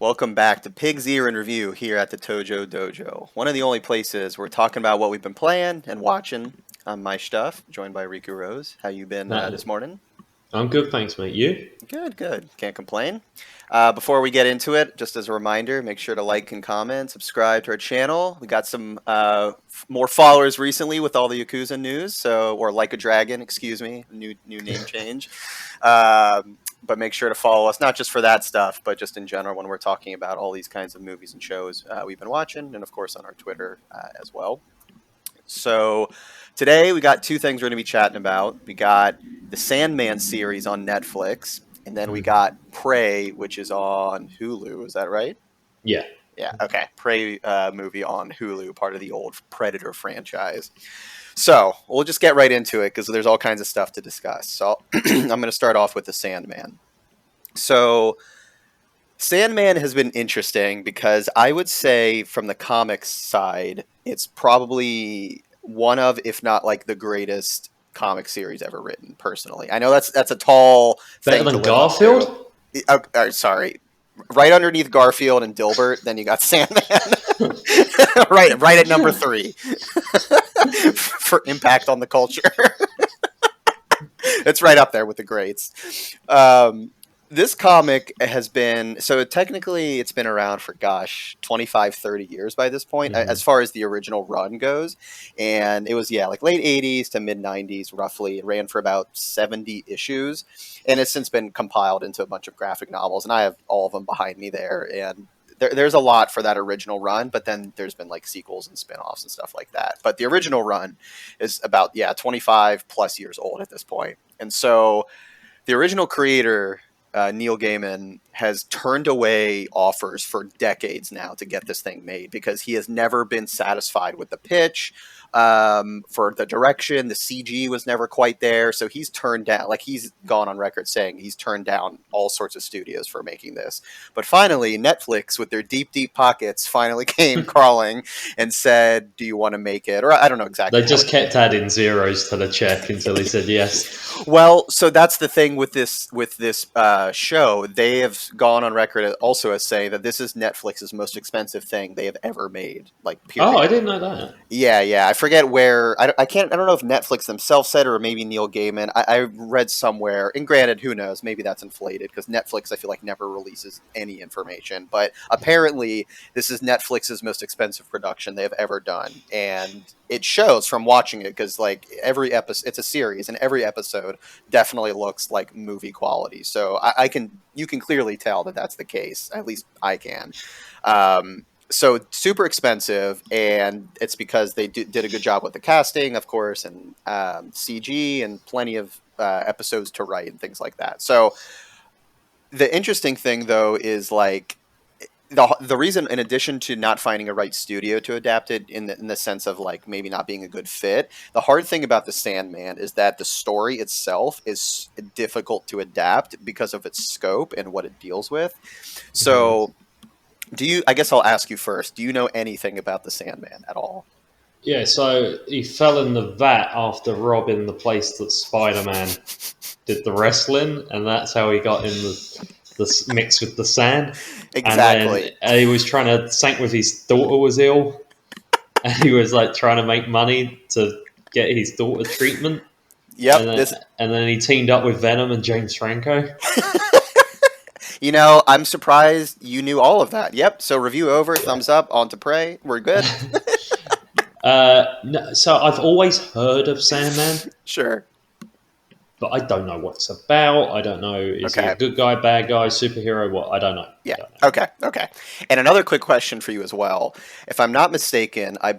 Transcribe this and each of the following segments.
Welcome back to Pig's Ear in Review here at the Tojo Dojo. One of the only places we're talking about what we've been playing and watching. I'm Myshtuff, joined by Riku Rose. How you been this morning? I'm good, thanks, mate. You? Good. Can't complain. Before we get into it, just as a reminder, make sure to like and comment, subscribe to our channel. We got some more followers recently with all the Yakuza news, or Like a Dragon, excuse me, new name change. But make sure to follow us, not just for that stuff, but just in general when we're talking about all these kinds of movies and shows we've been watching, and of course on our Twitter as well. So today we got two things we're going to be chatting about. We got the Sandman series on Netflix, and then we got Prey, which is on Hulu. Is that right? Yeah. Yeah, okay. Prey movie on Hulu, part of the old Predator franchise. So we'll just get right into it because there's all kinds of stuff to discuss. So I'm going to start off with the Sandman. So Sandman has been interesting because I would say from the comics side, it's probably one of, if not like the greatest comic series ever written, personally. I know that's a tall thing. Better than Garfield? Sorry. Right underneath Garfield and Dilbert, then you got Sandman. right at number 3 for impact on the culture. It's right up there with the greats. This comic has been, so technically it's been around for, 25, 30 years by this point, as far as the original run goes. And it was, like late 80s to mid 90s, roughly. It ran for about 70 issues. And it's since been compiled into a bunch of graphic novels. And I have all of them behind me there. And there's a lot for that original run, but then there's been like sequels and spin-offs and stuff like that. But the original run is about, 25 plus years old at this point. And so the original creator, Neil Gaiman, has turned away offers for decades now to get this thing made because he has never been satisfied with the pitch, for the direction. The CG was never quite there. So he's turned down, he's gone on record saying he's turned down all sorts of studios for making this. But finally, Netflix, with their deep, deep pockets, finally came crawling and said, do you want to make it? Or I don't know exactly. They just kept adding zeros to the check until he said yes. Well, so that's the thing with this show. They have gone on record also as saying that this is Netflix's most expensive thing they have ever made. Period. Oh, I didn't know that. Yeah. I forget where. I don't know if Netflix themselves said or maybe Neil Gaiman. I read somewhere, and granted, who knows? Maybe that's inflated because Netflix, I feel like, never releases any information. But apparently, this is Netflix's most expensive production they have ever done, and it shows from watching it because every episode, it's a series, and every episode definitely looks like movie quality. So you can clearly tell that that's the case. At least I can. So super expensive, and it's because they did a good job with the casting, of course, and CG, and plenty of episodes to write and things like that. So the interesting thing, though, is the reason, in addition to not finding a right studio to adapt it in the sense of maybe not being a good fit, the hard thing about the Sandman is that the story itself is difficult to adapt because of its scope and what it deals with. So I guess I'll ask you first, do you know anything about the Sandman at all? Yeah, so he fell in the vat after robbing the place that Spider-Man did the wrestling, and that's how he got in the mix with the sand. Exactly. And then he was trying to sink with his daughter was ill, and he was trying to make money to get his daughter treatment. Yep. And then he teamed up with Venom and James Franco. I'm surprised you knew all of that. Yep. So review over, thumbs up, on to Prey. We're good. No, so I've always heard of Sandman. Sure. But I don't know what it's about. I don't know. Is he a good guy, bad guy, superhero? What? I don't know. Yeah. Okay. And another quick question for you as well. If I'm not mistaken, I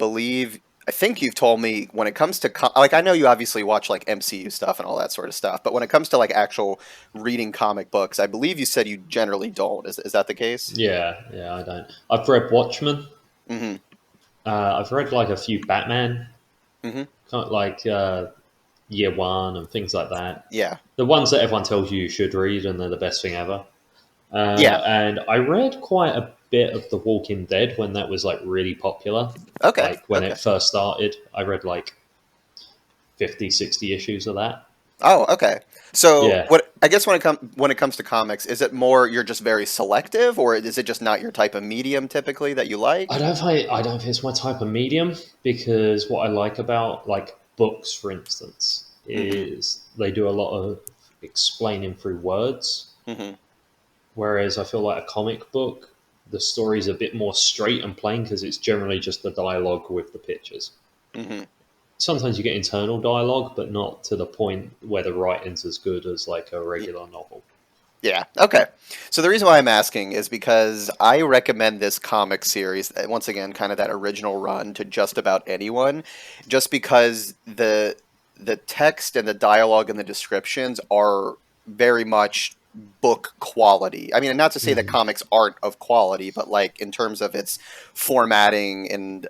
think you've told me when it comes to I know you obviously watch MCU stuff and all that sort of stuff, but when it comes to actual reading comic books, I believe you said you generally don't. Is that the case? Yeah, I don't. I've read Watchmen. Mm-hmm. I've read a few Batman. Mm-hmm. Kind of Year One and things like that. Yeah. The ones that everyone tells you should read and they're the best thing ever. Yeah. And I read quite a bit of The Walking Dead when that was really popular. Okay. When it first started, I read 50, 60 issues of that. Oh, okay. So Yeah. what I guess when it comes to comics, is it more you're just very selective, or is it just not your type of medium typically that you I like? don't think I don't think it's my type of medium, because what I like about like books, for instance, Mm-hmm. is they do a lot of explaining through words. Mm-hmm. Whereas I feel like a comic book, the story's a bit more straight and plain because it's generally just the dialogue with the pictures. Mm-hmm. Sometimes you get internal dialogue, but not to the point where the writing's as good as like a regular novel. Yeah. Okay. So the reason why I'm asking is because I recommend this comic series, once again, kind of that original run, to just about anyone, just because the text and the dialogue and the descriptions are very much book quality. I mean, not to say that Mm-hmm. comics aren't of quality, but like in terms of its formatting and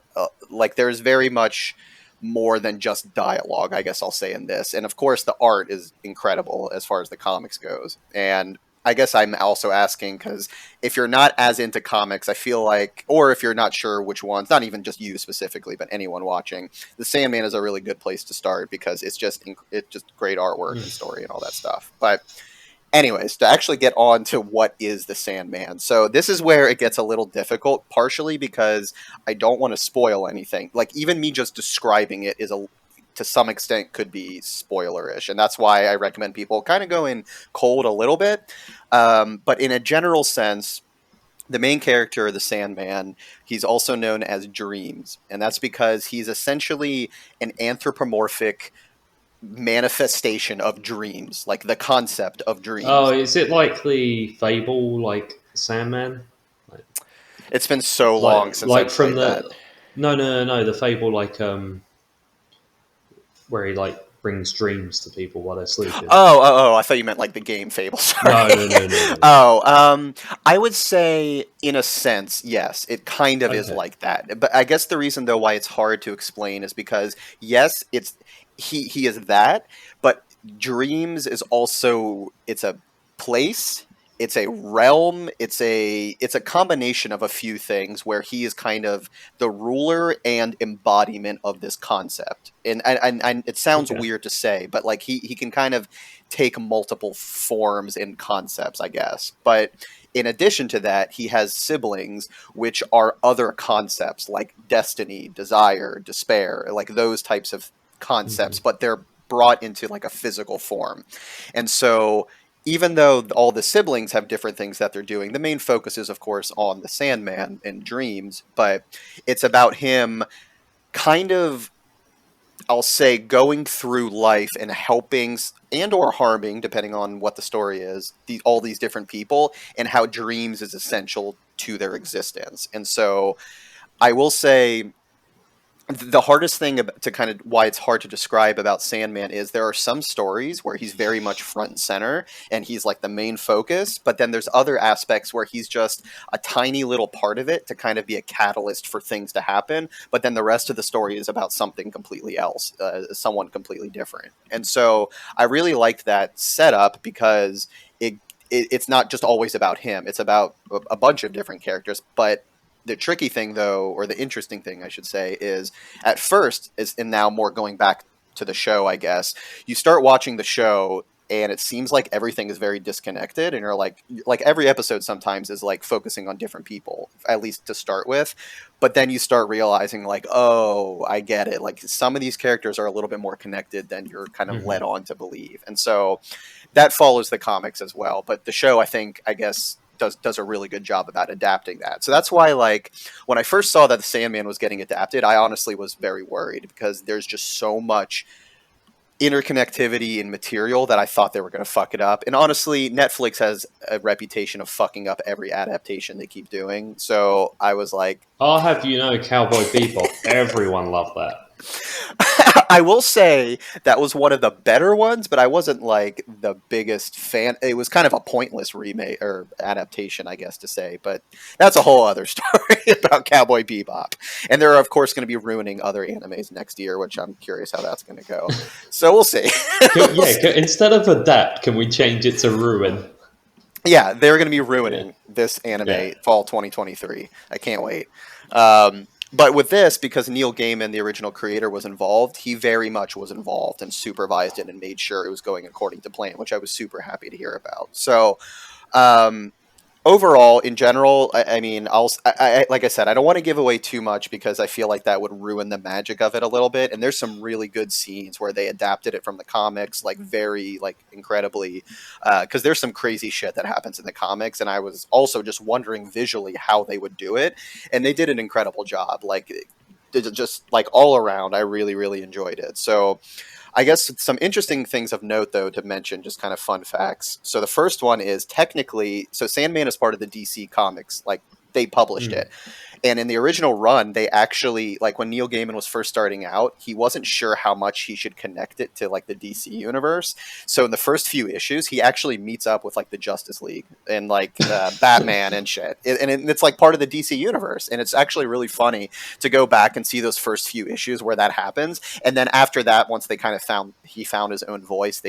like there's very much more than just dialogue, I guess I'll say in this. And of course, the art is incredible as far as the comics goes. And I guess I'm also asking because if you're not as into comics, I feel like, or if you're not sure which ones, not even just you specifically, but anyone watching, the Sandman is a really good place to start because it's just great artwork and story and all that stuff. But anyways, to actually get on to what is the Sandman. So this is where it gets a little difficult, partially because I don't want to spoil anything. Like even me just describing it is a to some extent could be spoilerish, and that's why I recommend people kind of go in cold a little bit. But in a general sense, the main character, the Sandman, he's also known as Dreams, and that's because he's essentially an anthropomorphic manifestation of dreams, like the concept of Oh, dreams. is it like the Fable, like Sandman, like It's been so like, long since I like from played that. the no, the Fable, like where he like brings dreams to people while they're sleeping. Oh! I thought you meant like the game Fable. Sorry. No, no, no, no, no, no. oh, I would say in a sense, yes, it kind of is Okay. like that. But I guess the reason though why it's hard to explain is because yes, it's he is that, but dreams is also it's a place, it's a realm, it's a combination of a few things where he is kind of the ruler and embodiment of this concept. And it sounds Okay. weird to say, but like he can kind of take multiple forms and concepts, I guess. But in addition to that, he has siblings, which are other concepts like destiny, desire, despair, like those types of Mm-hmm. concepts, but they're brought into like a physical form. And so even though all the siblings have different things that they're doing, the main focus is, of course, on the Sandman and dreams, but it's about him kind of, I'll say, going through life and helping and or harming, depending on what the story is, all these different people, and how dreams is essential to their existence. And so I will say the hardest thing to kind of why it's hard to describe about Sandman is there are some stories where he's very much front and center and he's like the main focus, but then there's other aspects where he's just a tiny little part of it to kind of be a catalyst for things to happen, but then the rest of the story is about something completely else, someone completely different. And so I really liked that setup because it's not just always about him, it's about a bunch of different characters, but the tricky thing though, or the interesting thing I should say, is at first is and now more going back to the show, I guess, you start watching the show and it seems like everything is very disconnected and you're like every episode sometimes is like focusing on different people, at least to start with, but then you start realizing like, oh, I get it, like some of these characters are a little bit more connected than you're kind of Mm-hmm. led on to believe. And so that follows the comics as well, but the show, I think, I guess, does a really good job about adapting that. So that's why, like, when I first saw that the Sandman was getting adapted, I honestly was very worried because there's just so much interconnectivity in material that I thought they were going to fuck it up. And honestly, Netflix has a reputation of fucking up every adaptation they keep doing. So I was like, I'll have you know, Cowboy Bebop. Everyone loved that. I will say that was one of the better ones, but I wasn't like the biggest fan. It was kind of a pointless remake or adaptation, I guess to say, but that's a whole other story about Cowboy Bebop. And they're of course going to be ruining other animes next year, which I'm curious how that's going to go. So we'll see. We'll Yeah, see. instead of adapt, can we change it to ruin? Yeah, they're going to be Yeah, ruining this yeah. anime fall 2023. I can't wait. Um, But with this, because Neil Gaiman, the original creator, was involved, he very much was involved and supervised it and made sure it was going according to plan, which I was super happy to hear about. So, um, overall, in general, I mean, like I said, I don't want to give away too much because I feel like that would ruin the magic of it a little bit. And there's some really good scenes where they adapted it from the comics, like very, like incredibly, because there's some crazy shit that happens in the comics, and I was also just wondering visually how they would do it, and they did an incredible job. Like, just like all around, I really, really enjoyed it. So I guess some interesting things of note, though, to mention, just kind of fun facts. So the first one is technically, so Sandman is part of the DC Comics, like they published Mm. it. And in the original run, they actually, like when Neil Gaiman was first starting out, he wasn't sure how much he should connect it to like the DC universe. So in the first few issues, he actually meets up with like the Justice League and like Batman and shit. And it's like part of the DC universe. And it's actually really funny to go back and see those first few issues where that happens. And then after that, once they kind of he found his own voice,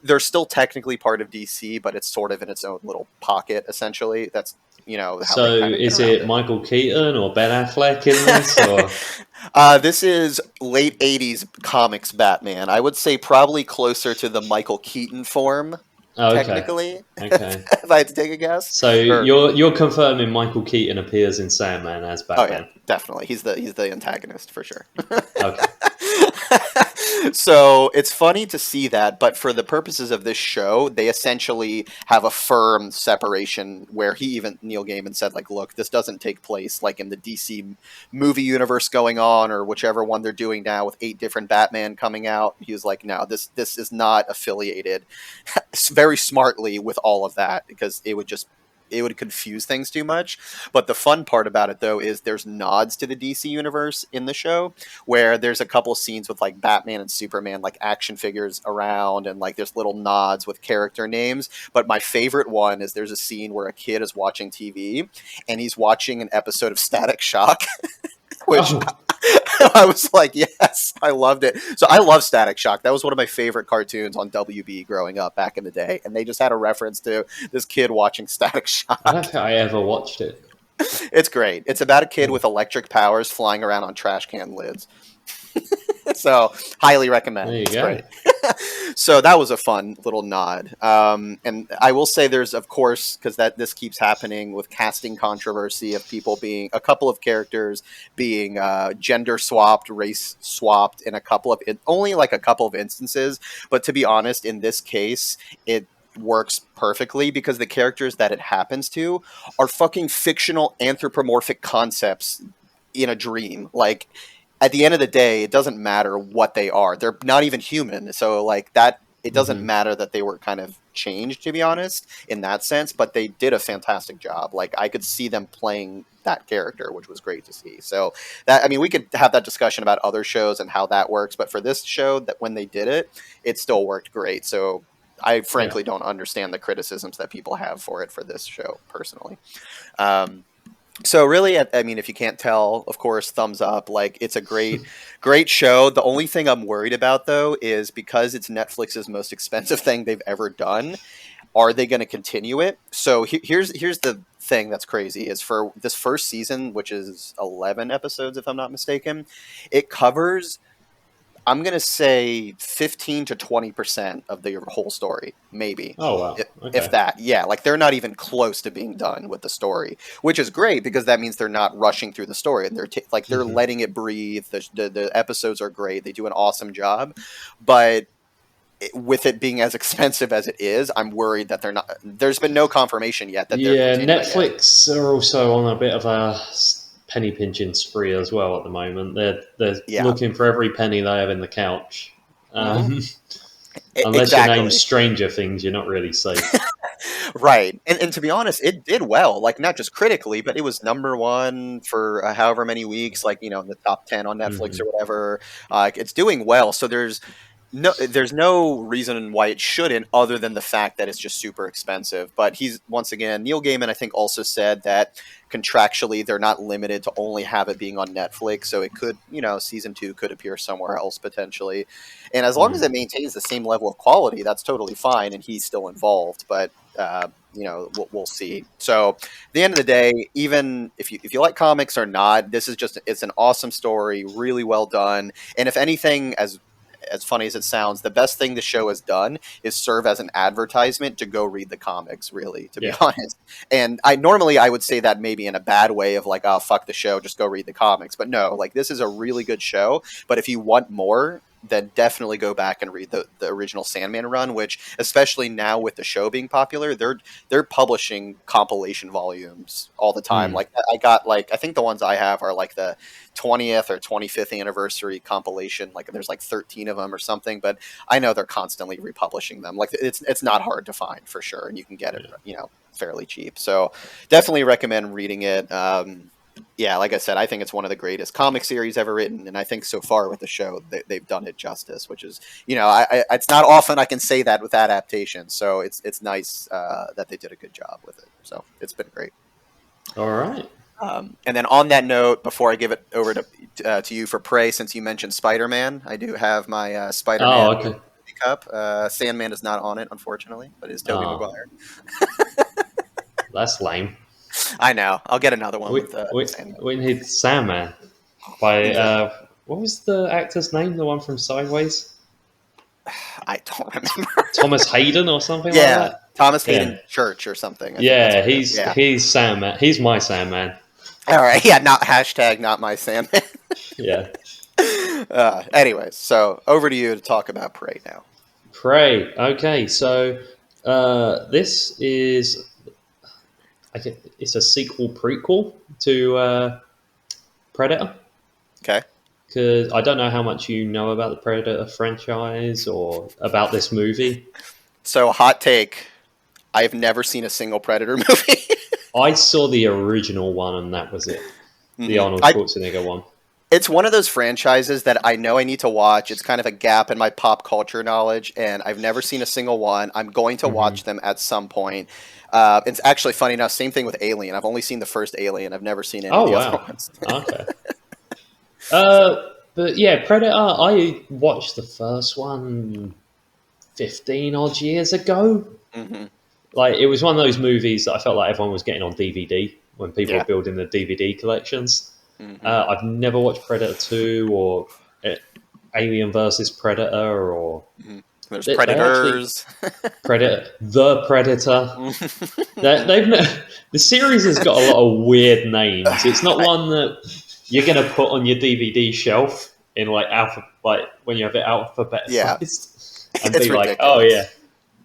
they're still technically part of DC, but it's sort of in its own little pocket, essentially. That's, how So they kind of get is around it it. Michael Keaton or Ben Affleck in this, or This is late 80s comics Batman. I would say probably closer to the Michael Keaton form, oh, okay, technically, okay. if I had to take a guess. So Or you're confirming Michael Keaton appears in Sandman as oh yeah, Batman? definitely. He's the antagonist for sure. Okay, So it's funny to see that, but for the purposes of this show, they essentially have a firm separation where Neil Gaiman said, like, look, this doesn't take place like in the DC movie universe going on or whichever one they're doing now with 8 different Batman coming out. He was like, no, this is not affiliated very smartly with all of that because it would confuse things too much. But the fun part about it, though, is there's nods to the DC universe in the show where there's a couple scenes with like Batman and Superman, like action figures around, and like there's little nods with character names. But my favorite one is there's a scene where a kid is watching TV and he's watching an episode of Static Shock, which oh, I was like, yes, I loved it. So I love Static Shock. That was one of my favorite cartoons on WB growing up back in the day. And they just had a reference to this kid watching Static I don't Shock. think I ever watched it. It's great. It's about a kid Hmm. with electric powers flying around on trash can lids. So highly There recommend. you It's go. great. So that was a fun little nod. And I will say there's, of course, because this keeps happening with casting controversy of people being a couple of characters being gender swapped, race swapped in only like a couple of instances. But to be honest, in this case, it works perfectly because the characters that it happens to are fucking fictional anthropomorphic concepts in a dream. Like at the end of the day, it doesn't matter what they are. They're not even human. So like that it doesn't Hmm. matter that they were kind of changed, to be honest, in that sense, but they did a fantastic job. Like I could see them playing that character, which was great to see. So that, I mean, we could have that discussion about other shows and how that works, but for this show, that when they did it, it still worked great. So I Yeah. frankly don't understand the criticisms that people have for it for this show personally. Um, so really, I mean, if you can't tell, of course, thumbs up. Like it's a great show. The only thing I'm worried about though is because it's Netflix's most expensive thing they've ever done. Are they going to continue it? So here's the thing that's crazy is for this first season, which is 11 episodes, if I'm not mistaken, it covers, I'm going to say 15 to 20% of the whole story, maybe. Oh wow. If Okay. that, yeah, like they're not even close to being done with the story, which is great because that means they're not rushing through the story and they're Hmm. letting it breathe. The episodes are great; they do an awesome job, but with it being as expensive as it is, I'm worried that they're not. There's been no confirmation yet that they're Yeah, continuing it. Netflix are also on a bit of a penny pinching spree as well at the moment. They're Yeah, looking for every penny they have in the couch. hmm Um, unless your name's exactly. Stranger Things, you're not really safe. Right. And to be honest, it did well, like not just critically, but it was number one for however many weeks, like, in the top 10 on Netflix Hmm. or whatever. It's doing well. So there's no reason why it shouldn't other than the fact that it's just super expensive. But once again, Neil Gaiman, I think, also said that contractually they're not limited to only have it being on Netflix. So it could, season 2 could appear somewhere else potentially. And as long as Mm. it maintains the same level of quality, that's totally fine. And he's still involved. But we'll see. So at the end of the day, even if you like comics or not, this is it's an awesome story, really well done. And if anything, as funny as it sounds, the best thing the show has done is serve as an advertisement to go read the comics, really, to be Yeah. honest. And I would say that maybe in a bad way of like, oh, fuck the show, just go read the comics. But no, like this is a really good show. But if you want more, then definitely go back and read the original Sandman run, which especially now with the show being popular, they're publishing compilation volumes all the time. Mm. Like I got I think the ones I have are like the 20th or 25th anniversary compilation. Like there's like 13 of them or something, but I know they're constantly republishing them. Like it's not hard to find for sure, and you can get it fairly cheap. So definitely recommend reading it. Yeah, like I said, I think it's one of the greatest comic series ever written, and I think so far with the show they've done it justice. Which is, it's not often I can say that with adaptation, so it's nice that they did a good job with it. So it's been great. All right. And then on that note, before I give it over to you for Prey, since you mentioned Spider-Man, I do have my Spider-Man Oh, okay. cup. Sandman is not on it, unfortunately, but it is Tobey Oh, Maguire. that's lame. I know. I'll get another one We, with we, Sandman. we need Sandman by Exactly. what was the actor's name? The one from Sideways, I don't remember. Thomas Hayden or something like Yeah, that. Thomas Yeah, Hayden Church or something. I think that's yeah. what it is. Yeah. He's Sandman. He's my Sandman. All right. Yeah. Not hashtag. Not my Sandman. Yeah. Anyways, so over to you to talk about Prey now. Prey. Okay, so this is it's a sequel prequel to Predator. Okay. Because I don't know how much you know about the Predator franchise or about this movie. So hot take. I've never seen a single Predator movie. I saw the original one, and that was it. The Arnold Schwarzenegger one. It's one of those franchises that I know I need to watch. It's kind of a gap in my pop culture knowledge, and I've never seen a single one. I'm going to watch them at some point. It's actually funny enough, same thing with Alien. I've only seen the first Alien. I've never seen any of the other ones. Okay. But yeah, Predator, I watched the first one 15 odd years ago. Mm-hmm. Like, it was one of those movies that I felt like everyone was getting on DVD when people were building the DVD collections. Mm-hmm. I've never watched Predator 2 or Alien versus Predator or... There's Predators. The Predator. The series has got a lot of weird names. It's not one that you're going to put on your DVD shelf in like when you have it alphabetized and be like, oh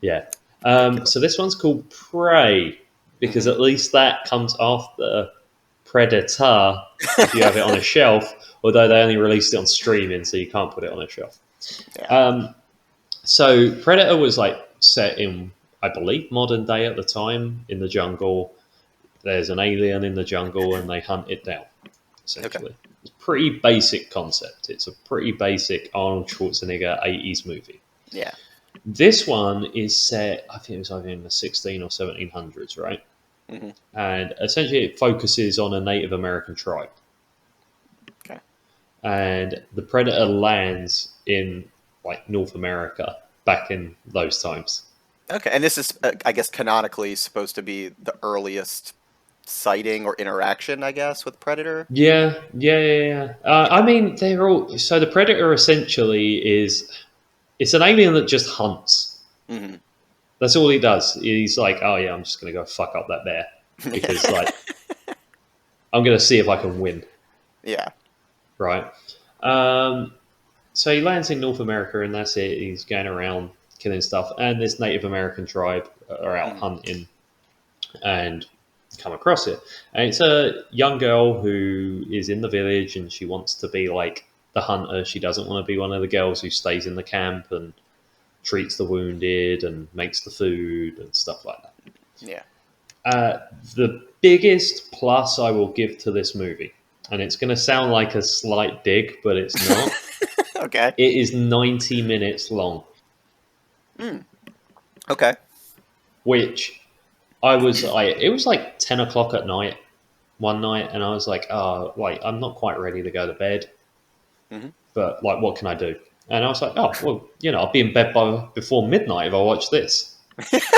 yeah. So this one's called Prey because at least that comes after Predator if you have it on a shelf, although they only released it on streaming, so you can't put it on a shelf. Yeah. So Predator was like set in, I believe, modern day at the time in the jungle. There's an alien in the jungle and they hunt it down, essentially. Okay. It's a pretty basic concept. It's a pretty basic Arnold Schwarzenegger 80s movie. Yeah. This one is set, I think it was either in the 16 or 1700s, right? Mm-hmm. And essentially it focuses on a Native American tribe. Okay. And the Predator lands in like North America back in those times. Okay, and this is, I guess, canonically supposed to be the earliest sighting or interaction, I guess, with Predator? Yeah. I mean, they're all... So the Predator essentially is... It's an alien that just hunts. Mm-hmm. That's all he does. He's like, oh yeah, I'm just going to go fuck up that bear. Because, like, I'm going to see if I can win. Yeah. Right? So he lands in North America and that's it. He's going around killing stuff. And this Native American tribe are out hunting and come across it. And it's a young girl who is in the village and she wants to be like the hunter. She doesn't want to be one of the girls who stays in the camp and treats the wounded and makes the food and stuff like that. Yeah. The biggest plus I will give to this movie, and it's going to sound like a slight dig, but it's not. Okay. It is 90 minutes long. Okay. Which it was like 10 o'clock at night one night, and I was like, oh, like, I'm not quite ready to go to bed. Mm-hmm. But, like, what can I do? And I was like, oh, well, I'll be in bed before midnight if I watch this.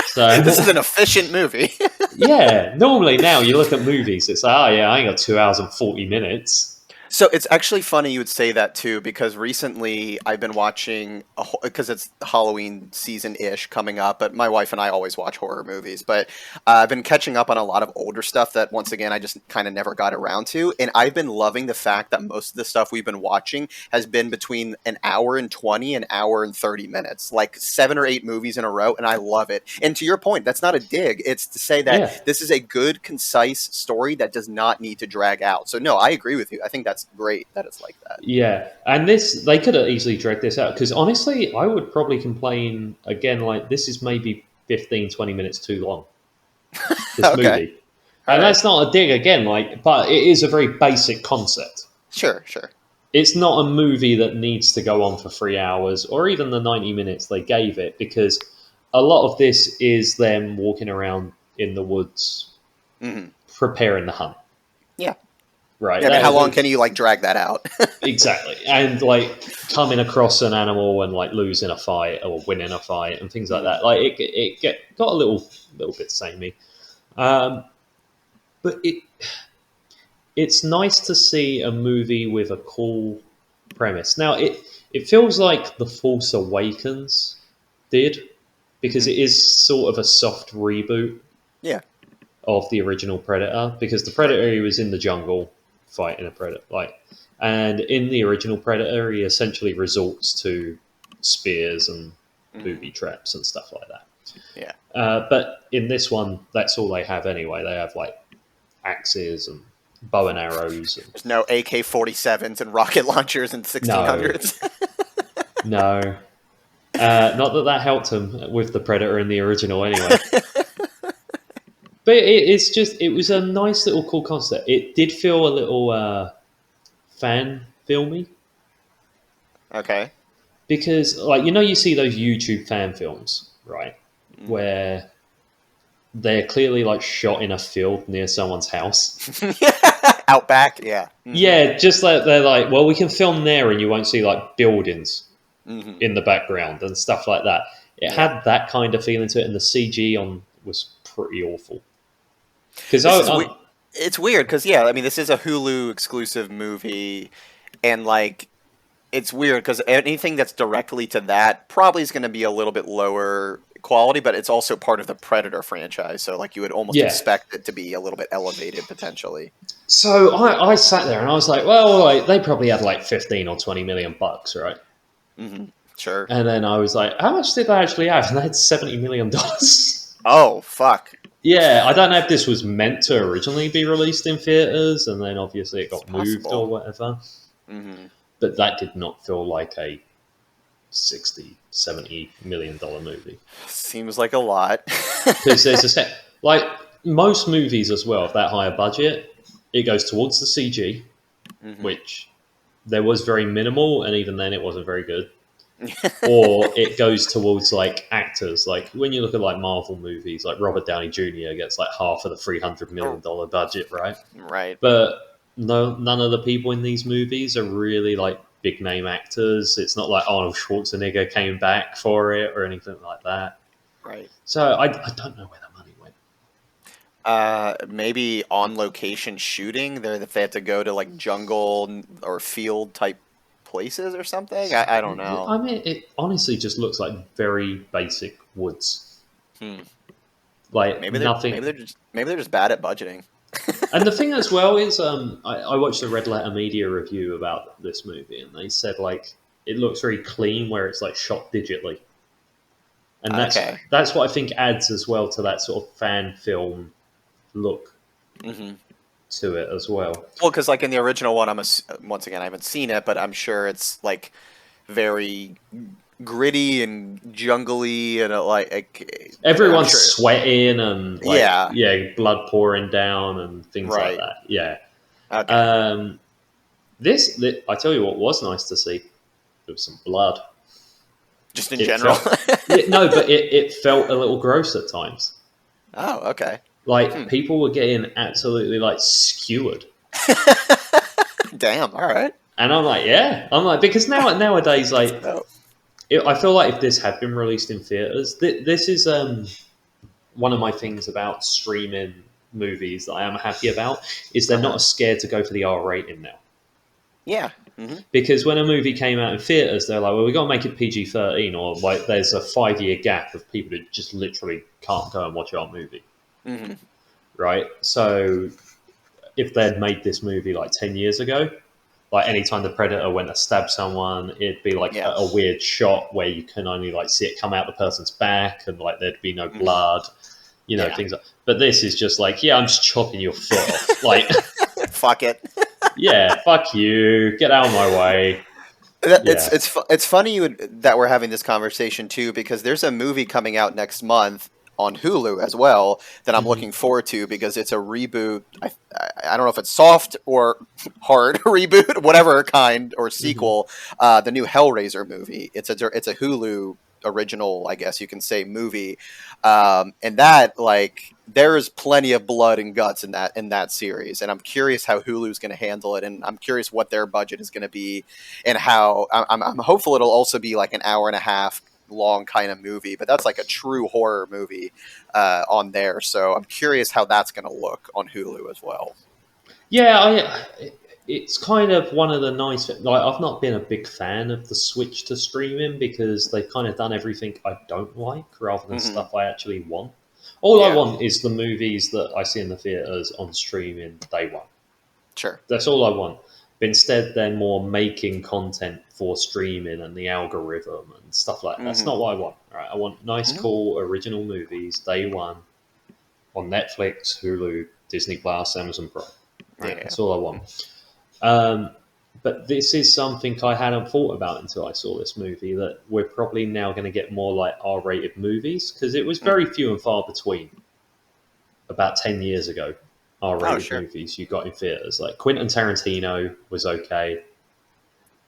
So This is an efficient movie. yeah, normally now you look at movies, it's like, oh yeah, I ain't got 2 hours and 40 minutes. So it's actually funny you would say that too, because recently I've been watching because it's Halloween season-ish coming up, but my wife and I always watch horror movies. But I've been catching up on a lot of older stuff that once again I just kind of never got around to, and I've been loving the fact that most of the stuff we've been watching has been between an hour and 20, an hour and 30 minutes, like 7 or 8 movies in a row, and I love it. And to your point, that's not a dig; it's to say that Yeah, this is a good, concise story that does not need to drag out. So no, I agree with you. I think that's great that it's like that. yeah. And this, they could have easily dragged this out because honestly, I would probably complain again, like, this is maybe 15, 20 minutes too long, this Okay. movie. All And right. that's not a dig again, like, but it is a very basic concept. Sure, sure. It's not a movie that needs to go on for 3 hours or even the 90 minutes they gave it because a lot of this is them walking around in the woods Hmm. preparing the hunt. Yeah. Right. Yeah, I mean, how long can you like drag that out? Exactly. And like coming across an animal and like losing a fight or winning a fight and things like Mm. that. Like got a little bit samey. Um, but it's nice to see a movie with a cool premise. Now it feels like The Force Awakens did because Hmm. it is sort of a soft reboot Yeah. of the original Predator because the Right. Predator he was in the jungle fighting a predator and in the original Predator he essentially resorts to spears and Hmm. booby traps and stuff like that. Yeah. But in this one, that's all they have anyway. They have like axes and bow and arrows and There's no AK-47s and rocket launchers in no, 1600s. no. Not that that helped him with the Predator in the original anyway. But it's just, it was a nice little cool concept. It did feel a little fan filmy Okay. because, like, you know, you see those YouTube fan films, right? Mm. Where they're clearly like shot in a field near someone's house. Out back, yeah. Hmm. Yeah, just like they're like, well, we can film there and you won't see like buildings Hmm. in the background and stuff like that. It Yeah. had that kind of feeling to it, and the CG on was pretty awful. Because This is it's weird because yeah, I mean, this is a Hulu exclusive movie, and like it's weird because anything that's directly to that probably is going to be a little bit lower quality, but it's also part of the Predator franchise, so like you would almost yeah. expect it to be a little bit elevated potentially. So I sat there and I was like, well, like they probably had like 15 or 20 million bucks, right? Hmm. Sure. And then I was like, how much did they actually have? And they had $70 million. Oh fuck, Yeah, I don't know if this was meant to originally be released in theaters and then obviously it it's got moved or possible. whatever. Hmm. But that did not feel like a 60, $70 million movie. Seems like a lot. Because there's a set, like most movies as well, of that higher budget, it goes towards the CG, Hmm. which there was very minimal, and even then it wasn't very good. Or it goes towards like actors. Like when you look at like Marvel movies, like Robert Downey Jr. gets like half of the $300 million budget, right? Right. But no, none of the people in these movies are really like big name actors. It's not like Arnold Schwarzenegger came back for it or anything like that. Right. So I don't know where the money went. Maybe on location shooting. They have to go to like jungle or field type places or something. I don't know. I mean, it honestly just looks like very basic woods, Hmm. like nothing. Maybe they're just bad at budgeting. And the thing as well is, I watched the Red Letter Media review about this movie, and they said like it looks very clean, where it's like shot digitally, and Okay. that's what I think adds as well to that sort of fan film look Hmm. to it as well. Well, because like in the original one, once again I haven't seen it, but I'm sure it's like very gritty and jungly and I'm Everyone's sure. sweating and like Yeah. yeah, blood pouring down and things like Right. that. Yeah. Okay. Um, I tell you what was nice to see. There was some blood. Just in It general. felt no, but it felt a little gross at times. Oh, okay. Like people were getting absolutely like skewered, Damn. All right. and I'm like, yeah, I'm like because nowadays like Oh. I feel like if this had been released in theaters, this is one of my things about streaming movies that I am happy about is they're not Uh-huh. as scared to go for the R rating now. Yeah. Hmm. Because when a movie came out in theaters, they're like, well, we got to make it PG-13, or like there's a 5 year gap of people who just literally can't go and watch our movie, Hmm. right? So if they'd made this movie like 10 years ago, like anytime the predator went to stab someone, it'd be like Yeah. a weird shot where you can only like see it come out the person's back and like there'd be no Hmm. blood, Yeah. things like. But this is just like, yeah, I'm just chopping your foot off. Like, Fuck it. yeah, fuck you, get out of my way. It's Yeah. it's funny that we're having this conversation too, because there's a movie coming out next month on Hulu as well that I'm Hmm. looking forward to, because it's a reboot. I don't know if it's soft or hard reboot, whatever kind, or Hmm. sequel. The new Hellraiser movie. It's a Hulu original, I guess you can say, movie, and that, like, there is plenty of blood and guts in that series, and I'm curious how Hulu's going to handle it, and I'm curious what their budget is going to be, and how I'm hopeful it'll also be like an hour and a half long kind of movie, but that's like a true horror movie on there. So I'm curious how that's going to look on Hulu as well. Yeah, it's kind of one of the nice. Like, I've not been a big fan of the switch to streaming because they've kind of done everything I don't like rather than Hmm. stuff I actually want. All I Yeah, want is the movies that I see in the theaters on streaming day one. sure. That's all I want. But instead, they're more making content for streaming and the algorithm and stuff like that. That's Hmm. not what I want. Right? I want nice, Hmm. cool, original movies day one on Netflix, Hulu, Disney Plus, Amazon Prime. Right? Yeah. That's all I want. Um, but this is something I hadn't thought about until I saw this movie. That we're probably now going to get more like R-rated movies because it was very Hmm. few and far between about 10 years ago. Oh, R-rated sure. movies you got in theaters. Like Quentin Tarantino was okay.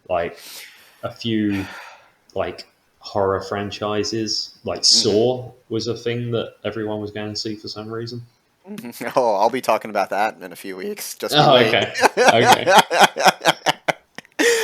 Like a few like horror franchises, like Hmm. Saw was a thing that everyone was going to see for some reason. Hmm. Oh, I'll be talking about that in a few weeks. Just you Oh, wait. okay, okay.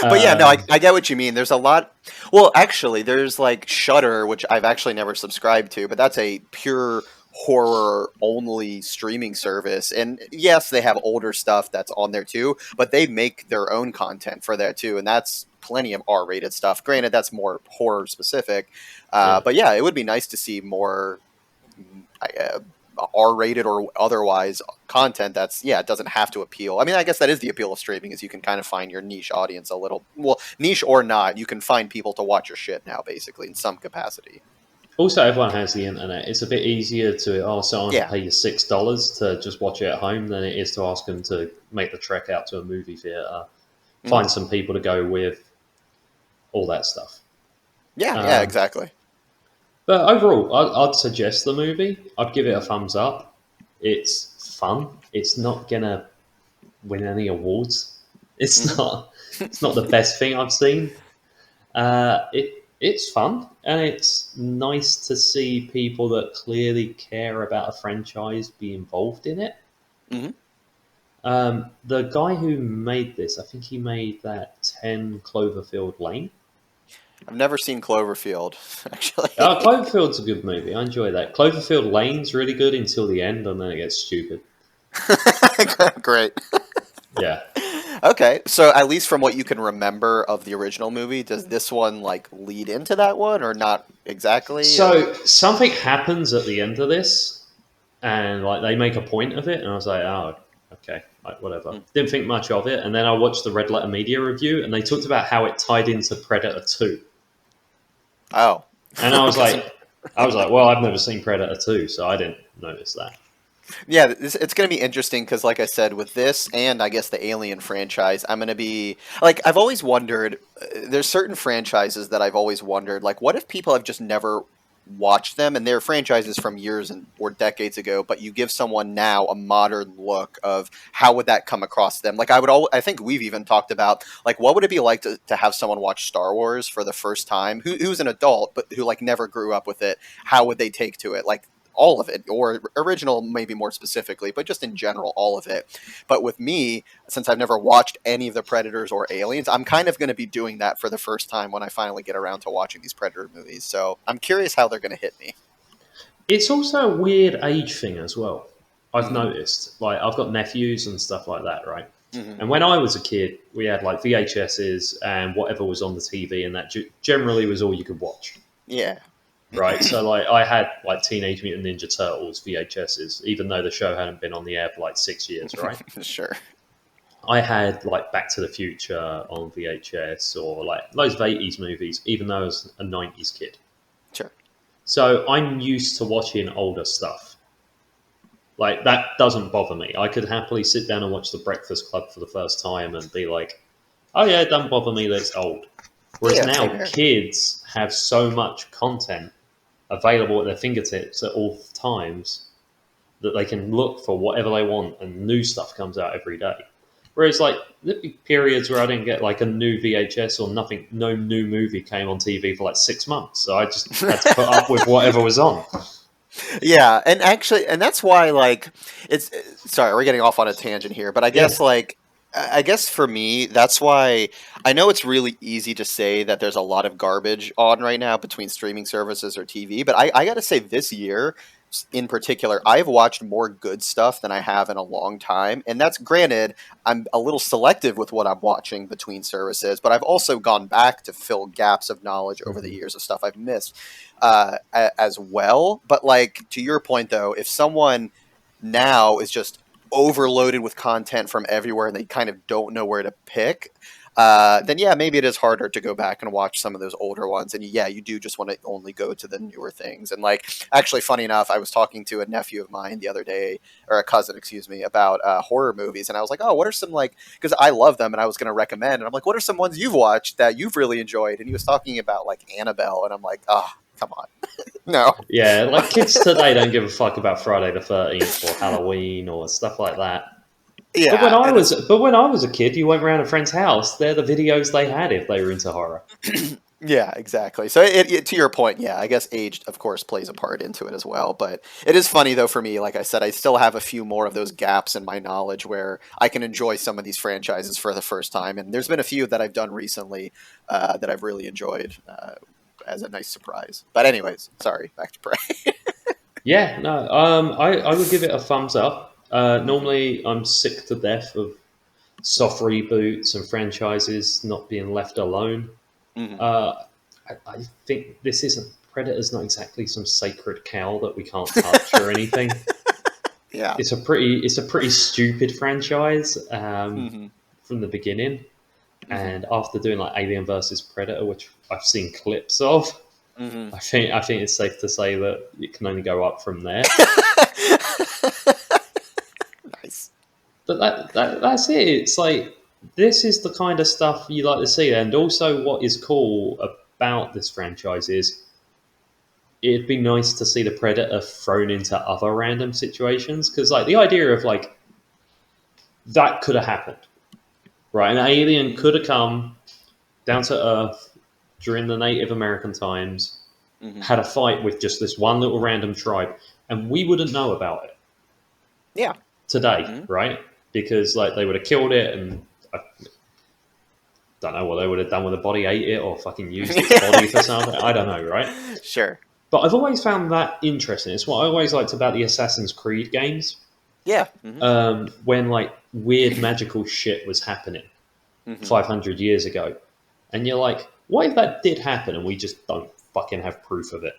But yeah, no, I, Um, I get what you mean. There's a lot. Well, actually, there's like Shudder, which I've actually never subscribed to, but that's a pure horror only streaming service. And yes, they have older stuff that's on there too, but they make their own content for that too, and that's plenty of R-rated stuff. Granted, that's more horror specific, yeah. but yeah, it would be nice to see more uh, R-rated or otherwise content that's, yeah, it doesn't have to appeal. I mean, I guess that is the appeal of streaming, is you can kind of find your niche audience a little, well, niche or not, you can find people to watch your shit now, basically, in some capacity. Also, everyone has the internet. It's a bit easier to ask someone to Yeah. pay you $6 to just watch it at home than it is to ask them to make the trek out to a movie theater, Hmm. find some people to go with, all that stuff. Yeah, yeah, Um, exactly. but overall, I'd suggest the movie. I'd give it a thumbs up. It's fun. It's not gonna win any awards. It's Hmm. not. It's not the best thing I've seen. It's fun and it's nice to see people that clearly care about a franchise be involved in it. Hmm. The guy who made this, I think he made that 10 Cloverfield Lane. I've never seen Cloverfield, actually. Cloverfield's a good movie. I enjoy that. Cloverfield Lane's really good until the end, and then it gets stupid. Great. Yeah. Okay, so at least from what you can remember of the original movie, does this one like lead into that one, or not exactly, or? So something happens at the end of this, and like they make a point of it, and I was like, oh, okay, like whatever. Hmm. Didn't think much of it, and then I watched the Red Letter Media review, and they talked about how it tied into Predator 2, Oh, and I was because like, well, I've never seen Predator 2, so I didn't notice that. yeah, it's going to be interesting because, like I said, with this and I guess the Alien franchise, I'm going to be like, I've always wondered. There's certain franchises that I've always wondered, like, what if people have just never watched them and they're franchises from years and or decades ago, but you give someone now a modern look of how would that come across them? Like, I think we've even talked about, like, what would it be like to have someone watch Star Wars for the first time, who's an adult but who like never grew up with it? How would they take to it? Like, all of it, or original maybe more specifically, but just in general, all of it. But with me, since I've never watched any of the Predators or Aliens, I'm kind of going to be doing that for the first time when I finally get around to watching these Predator movies. So I'm curious how they're going to hit me. It's also a weird age thing as well. I've Mm-hmm. noticed. Like, I've got nephews and stuff like that, right? Mm-hmm. And when I was a kid, we had like VHSs and whatever was on the TV, and that generally was all you could watch, Yeah. right? So, like, I had like Teenage Mutant Ninja Turtles VHSs, even though the show hadn't been on the air for like 6 years, right? Sure. I had like Back to the Future on VHS or like loads of 80s movies, even though I was a 90s kid. Sure. So I'm used to watching older stuff. Like, that doesn't bother me. I could happily sit down and watch The Breakfast Club for the first time and be like, oh yeah, it doesn't bother me that it's old. Whereas Yeah, same now here. kids have so much content available at their fingertips at all times that they can look for whatever they want and new stuff comes out every day. Whereas, like, there'd be periods where I didn't get like a new VHS or nothing, no new movie came on TV for like 6 months. So I just had to put up with whatever was on. Yeah, and actually, and that's why, like, it's sorry, we're getting off on a tangent here, but I guess, Yeah. like, I guess for me, that's why I know it's really easy to say that there's a lot of garbage on right now between streaming services or TV, but I got to say this year in particular, I've watched more good stuff than I have in a long time. And that's granted, I'm a little selective with what I'm watching between services, but I've also gone back to fill gaps of knowledge over the years of stuff I've missed as well. But like to your point, though, if someone now is just overloaded with content from everywhere and they kind of don't know where to pick, then yeah, maybe it is harder to go back and watch some of those older ones. And yeah, you do just want to only go to the newer things. And like, actually, funny enough, I was talking to a nephew of mine the other day, or a cousin, excuse me, about horror movies. And I was like, oh, what are some like, because I love them and I was going to recommend. And I'm like, what are some ones you've watched that you've really enjoyed? And he was talking about like Annabelle. And I'm like, oh, come on. No. Yeah, like kids today don't give a fuck about Friday the 13th or Halloween or stuff like that. Yeah. But when I was a kid, you went around a friend's house. They're the videos they had if they were into horror. Yeah, exactly. So to your point, yeah, I guess age, of course, plays a part into it as well. But it is funny, though, for me, like I said, I still have a few more of those gaps in my knowledge where I can enjoy some of these franchises for the first time. And there's been a few that I've done recently that I've really enjoyed as a nice surprise. But anyways, sorry, back to Prey. Yeah, no, I would give it a thumbs up. Normally, I'm sick to death of soft reboots and franchises not being left alone. Mhm. I think this isn't Predator's not exactly some sacred cow that we can't touch or anything. Yeah. It's a pretty stupid franchise Hmm. from the beginning. Hmm. And after doing like Alien versus Predator, which I've seen clips of, Hmm. I think it's safe to say that it can only go up from there. Nice. But that's it. It's like this is the kind of stuff you like to see. And also, what is cool about this franchise is it'd be nice to see the Predator thrown into other random situations because, like, the idea of like that could have happened, right? An alien could have come down to Earth during the Native American times, Hmm. had a fight with just this one little random tribe, and we wouldn't know about it. Yeah. Today, Hmm. right? Because like they would have killed it, and I don't know what they would have done with the body, ate it, or fucking used its body for something. I don't know, right? Sure. But I've always found that interesting. It's what I always liked about the Assassin's Creed games. Yeah. Hmm. When like weird magical shit was happening Hmm. 500 years ago, and you're like, what if that did happen and we just don't fucking have proof of it?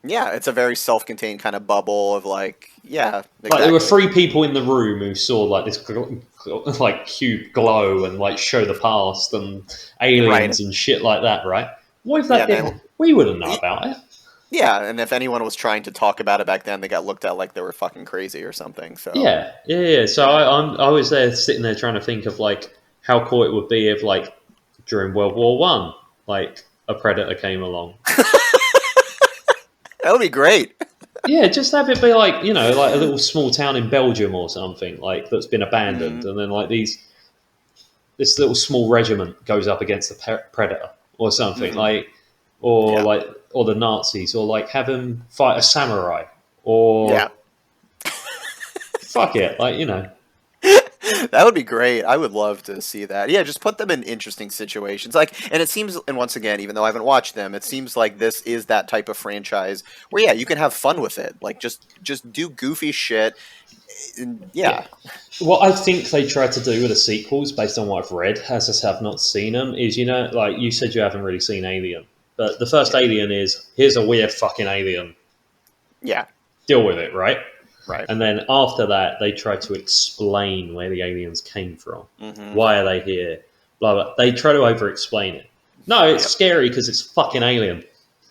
Yeah, it's a very self-contained kind of bubble of like, yeah, exactly. Like there were 3 people in the room who saw like this like cube glow and like show the past and aliens and shit like that, right? What if that did? We wouldn't know about it. Yeah, and if anyone was trying to talk about it back then, they got looked at like they were fucking crazy or something. So Yeah. So I was there sitting there trying to think of like how cool it would be if like during World War One, like a predator came along. that would be great. Yeah, just have it be like, you know, like a little small town in Belgium or something like that's been abandoned, and then like this little small regiment goes up against the predator or something like, or the Nazis, or like have them fight a samurai or Yeah. fuck it, like, you know. That would be great. I would love to see that. Yeah, just put them in interesting situations. Like, and it seems, and once again, even though I haven't watched them, it seems like this is that type of franchise where, yeah, you can have fun with it. Like, just do goofy shit. And, Yeah. yeah, What I think they tried to do with the sequels, based on what I've read, as I said, I've not seen them, is, you know, like you said, you haven't really seen Alien, but the first yeah, Alien is, here's a weird fucking alien, yeah, deal with it, right? right. And then after that, they try to explain where the aliens came from. Hmm. Why are they here? Blah, blah. They try to over-explain it. No, it's Yep. scary because it's fucking alien,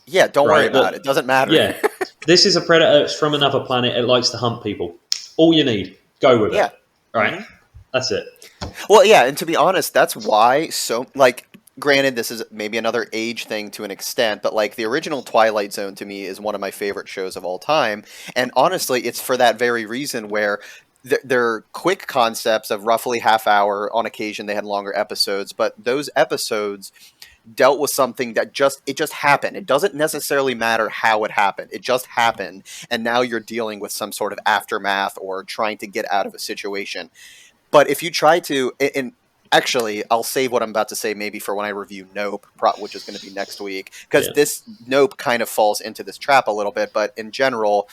Yeah, don't worry right? about it. But Doesn't matter. yeah, this is a predator. It's from another planet. It likes to hunt people. All you need, go with it. Yeah. All right, Hmm. that's it. Well, yeah, and to be honest, that's why so like granted this is maybe another age thing to an extent, but like the original Twilight Zone to me is one of my favorite shows of all time, and honestly, it's for that very reason where they're quick concepts of roughly half hour. On occasion they had longer episodes, but those episodes dealt with something that just happened. It doesn't necessarily matter how it happened. It just happened, and now you're dealing with some sort of aftermath or trying to get out of a situation. But if you try to, and actually, I'll save what I'm about to say maybe for when I review Nope, which is going to be next week, because Yeah, this Nope kind of falls into this trap a little bit. But in general,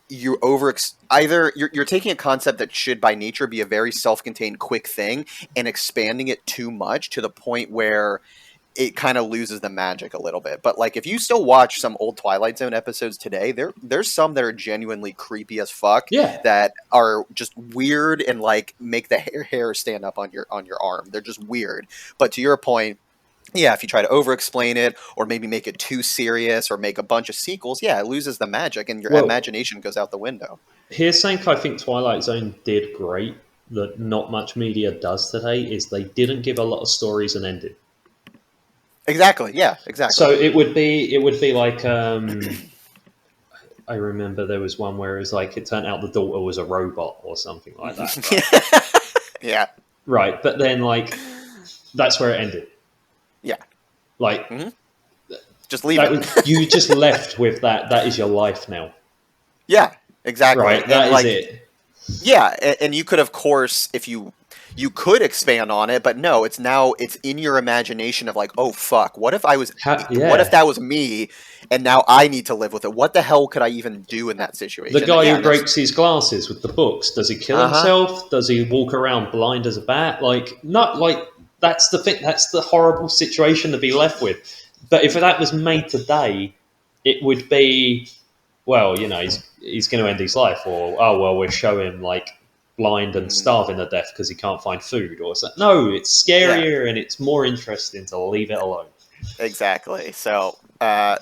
you over either you're taking a concept that should by nature be a very self-contained quick thing and expanding it too much to the point where it kind of loses the magic a little bit. But like if you still watch some old Twilight Zone episodes today, there's some that are genuinely creepy as fuck yeah. that are just weird and like make the hair stand up on your arm. They're just weird. But to your point, yeah, if you try to over explain it or maybe make it too serious or make a bunch of sequels, yeah, it loses the magic and your Well, imagination goes out the window. here's something I think Twilight Zone did great that not much media does today is they didn't give a lot of stories an ending. Exactly. Yeah, So exactly. it would be like I remember there was one where it was like it turned out the daughter was a robot or something like that, right? Yeah. Right, but then like that's where it ended. Yeah. Like Hmm. Just leave that it. was, you just left with that. That is your life now, Yeah, exactly. right? And That is like it. yeah, and you could, of course, if you could expand on it, but no, it's in your imagination of like, oh fuck, what if Yeah, that was me, and now I need to live with it? What the hell could I even do in that the situation? guy Yeah, who and that's breaks his glasses with the books. Does he kill uh-huh. himself? Does he walk around blind as a bat? Like not like that's the thing. That's the horrible situation to be left with. But if that was made today, it would be well, you know, he's going to end his life, or oh well, we'll show him like blind and Mhm. starving to death because he can't find food, or something. No, it's Yeah, scarier and it's more interesting to leave it alone. exactly. So,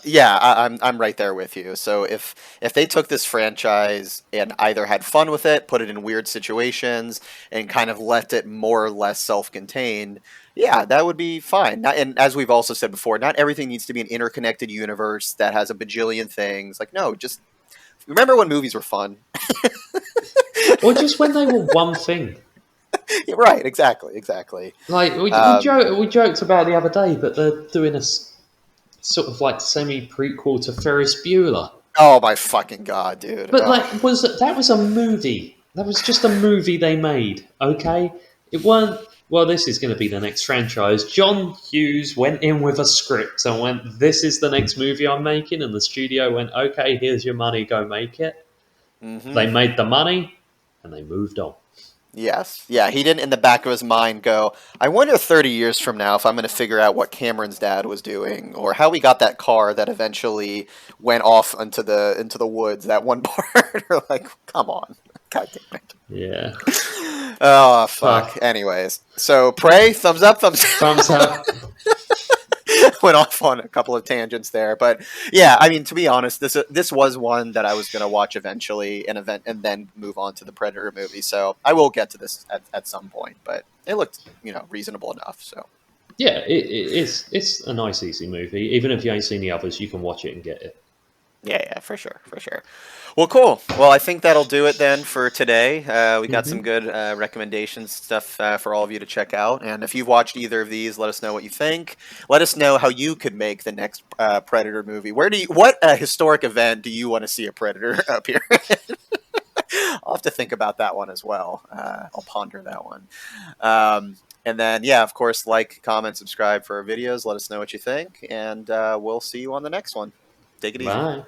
yeah, I'm right there with you. So if they took this franchise and either had fun with it, put it in weird situations, and kind of left it more or less self-contained, yeah, that would be fine. And as we've also said before, not everything needs to be an interconnected universe that has a bajillion things. Like, no, just remember when movies were fun. Or just when they were one thing. Yeah, right? Exactly. Exactly. Like Um, we joked about the other day, but they're doing a sort of like semi prequel to Ferris Bueller. oh my fucking god, dude. But Ugh. like, was a movie? That was just a movie they made. Okay, it weren't. Well, this is going to be the next franchise. John Hughes went in with a script and went, "This is the next movie I'm making," and the studio went, "Okay, here's your money. Go make it." Hmm. They made the money, and they moved on. Yes. Yeah, he didn't in the back of his mind go, I wonder 30 years from now if I'm going to figure out what Cameron's dad was doing or how we got that car that eventually went off into the woods that one part. Or like, come on. God damn it. Yeah. Oh, fuck. Uh, Anyways. So, Prey, thumbs up, thumbs Thumbs up. went off on a couple of tangents there, but yeah, I mean, to be honest, this was one that I was going to watch eventually, and then move on to the Predator movie. So I will get to this at some point, but it looked reasonable enough. So Yeah, it's a nice, easy movie. Even if you ain't seen the others, you can watch it and get it. Yeah, for sure, for sure. Well, cool. Well, I think that'll do it then for today. We got some Hmm. good recommendations, stuff for all of you to check out. And if you've watched either of these, let us know what you think. Let us know how you could make the next Predator movie. What historic event do you want to see a Predator appear? I'll have to think about that one as well. I'll ponder that one. And then, yeah, of course, like, comment, subscribe for our videos. Let us know what you think, and we'll see you on the next one. Take it easy. Bye.